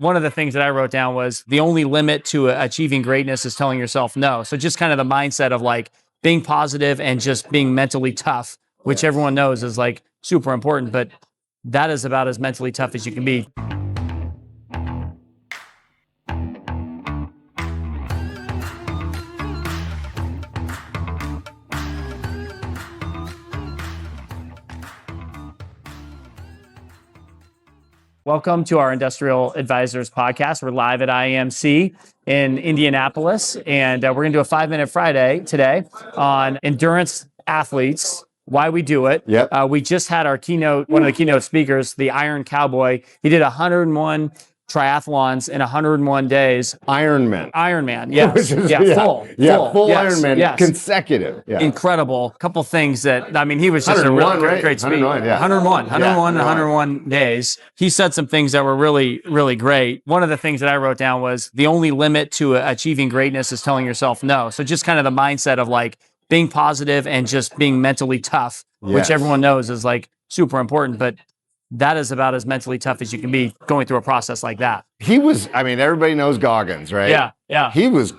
one of the things that I wrote down was the only limit to achieving greatness is telling yourself no. So just kind of the mindset of like being positive and just being mentally tough, which everyone knows is like super important, but that is about as mentally tough as you can be. Welcome to our Industrial Advisors podcast. We're live at IMC in Indianapolis, and we're going to do a 5-minute Friday today on endurance athletes, why we do it. Yep. We just had our keynote, one of the keynote speakers, the Iron Cowboy. He did 101 triathlons in 101 days. Ironman, yes. Full yes, Ironman, yes. consecutive. Yeah. Incredible. Couple things that, I mean, he was just a really great speaker. 101 days. He said some things that were really, really great. One of the things that I wrote down was the only limit to achieving greatness is telling yourself no. So just kind of the mindset of like being positive and just being mentally tough, which everyone knows is like super important, but that is about as mentally tough as you can be going through a process like that. He was, I mean, everybody knows Goggins, right? Yeah. He was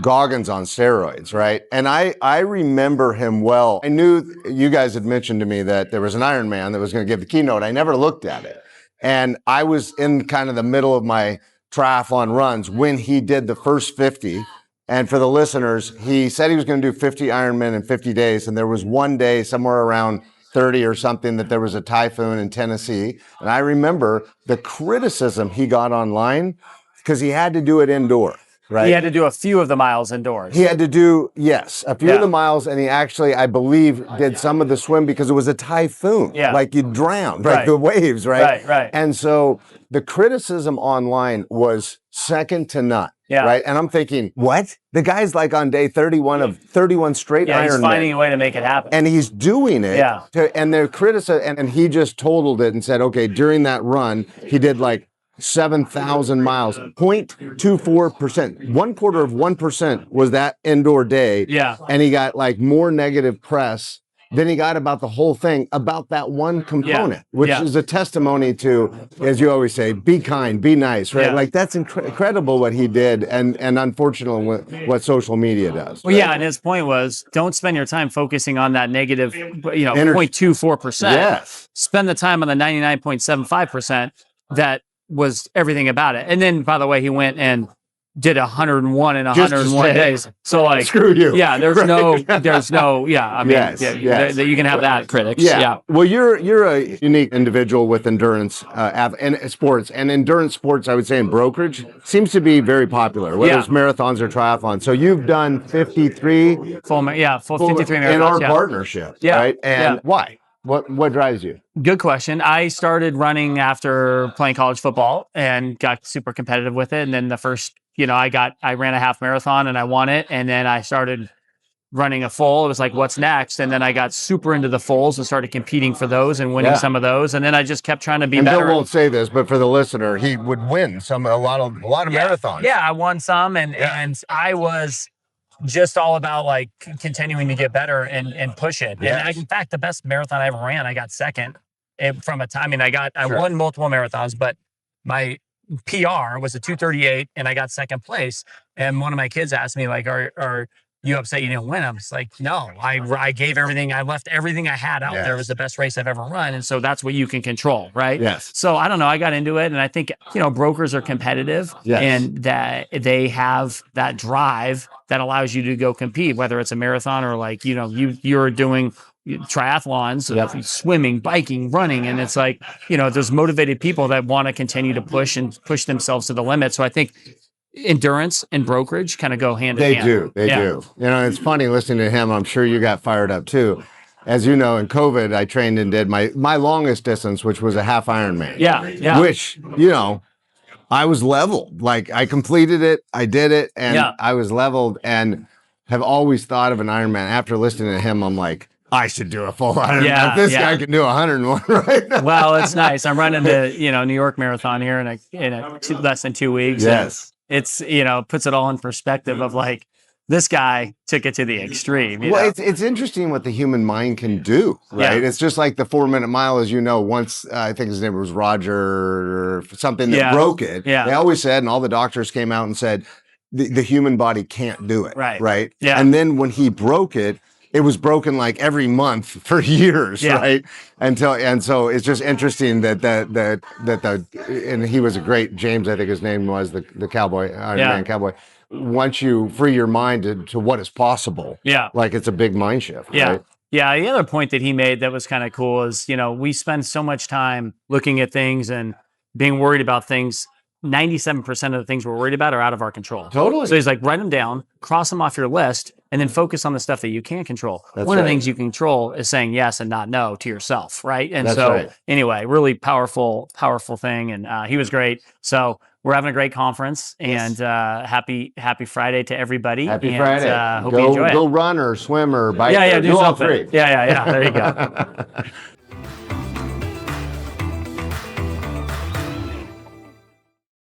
Goggins on steroids, right? And I remember him well. I knew you guys had mentioned to me that there was an Ironman that was going to give the keynote. I never looked at it. And I was in kind of the middle of my triathlon runs when he did the first 50. And for the listeners, he said he was going to do 50 Ironman in 50 days. And there was one day somewhere around 30 or something that there was a typhoon in Tennessee. And I remember the criticism he got online because he had to do it indoor, right? He had to do a few of the miles indoors. He had to do, a few of the miles. And he actually, I believe, did some of the swim because it was a typhoon. Yeah. Like you drowned, like the waves, right? Right. And so the criticism online was second to none. Yeah. Right. And I'm thinking, what? The guy's like on day 31 of 31 straight Ironman. He's finding a way to make it happen. And he's doing it. Yeah. And they're criticizing, and he just totaled it and said, okay, during that run, he did like 7,000 miles, 0.24%. 1/4% was that indoor day. Yeah. And he got like more negative press than he got about the whole thing, about that one component, which is a testimony to, as you always say, be kind, be nice, right? Like that's incredible what he did, and unfortunately what social media does. Well, and his point was, don't spend your time focusing on that negative, 0.24%. Yes. Spend the time on the 99.75% that was everything about it. And then, by the way, he went and did 101 in 101 days. So like, screw you. Yeah, there's no, I mean, you can have that, critics. Yeah. Well, you're a unique individual with endurance and sports, and endurance sports, I would say in brokerage seems to be very popular, whether it's marathons or triathlons. So you've done 53 full 53 marathons in our partnership, right? And why? What drives you? Good question. I started running after playing college football and got super competitive with it. And then the first, I ran a half marathon and I won it. And then I started running a full. It was like, what's next? And then I got super into the fulls and started competing for those and winning some of those. And then I just kept trying to be better. Bill won't say this, but for the listener, he would win a lot of marathons. Yeah, I won some, and I was just all about like continuing to get better and push it. And in fact, the best marathon I ever ran, I got second from a time. I mean, I won multiple marathons, but my PR was a 2:38 and I got second place. And one of my kids asked me like, are you upset you didn't win? I was like, no, I gave everything. I left everything I had out there. It was the best race I've ever run. And so that's what you can control, right? Yes. So I don't know. I got into it, and I think, brokers are competitive and that they have that drive that allows you to go compete, whether it's a marathon or like, you're doing triathlons, swimming, biking, running. And it's like, there's motivated people that want to continue to push themselves to the limit. So I think endurance and brokerage kind of go hand in hand. They do. It's funny listening to him. I'm sure you got fired up too. As you know, in COVID, I trained and did my longest distance, which was a half Ironman. Yeah. Which, I was leveled. Like I completed it, I did it, and I was leveled, and have always thought of an Ironman. After listening to him, I'm like, I should do a full Ironman. This guy can do 101, right? Well, it's nice. I'm running the New York Marathon here in less than 2 weeks. Yes. It's puts it all in perspective of like, This guy took it to the extreme. You Well, know? it's interesting what the human mind can do, right? Yeah. It's just like the 4-minute mile, as you know. Once I think his name was Roger or something that Yeah. broke it. Yeah. They always said, and all the doctors came out and said, the human body can't do it, Right. right? Yeah. And then when he broke it, it was broken like every month for years, Yeah. right? And so it's just interesting and he was a great, James, I think his name was, the Cowboy, Iron Yeah. Man Cowboy. Once you free your mind to what is possible, Yeah. like it's a big mind shift, Yeah. right? Yeah. The other point that he made that was kind of cool is, you know, we spend so much time looking at things and being worried about things. 97% of the things we're worried about are out of our control. Totally. So he's like, write them down, cross them off your list, and then focus on the stuff that you can control. That's One of the right. things you control is saying yes and not no to yourself, right? And That's so right. anyway, really powerful thing. And he was great. So we're having a great conference, and happy Friday to everybody. Happy and, Friday. Hope you enjoy it. Go run or swim or bike. Yeah, do all something. three. Yeah. There you go.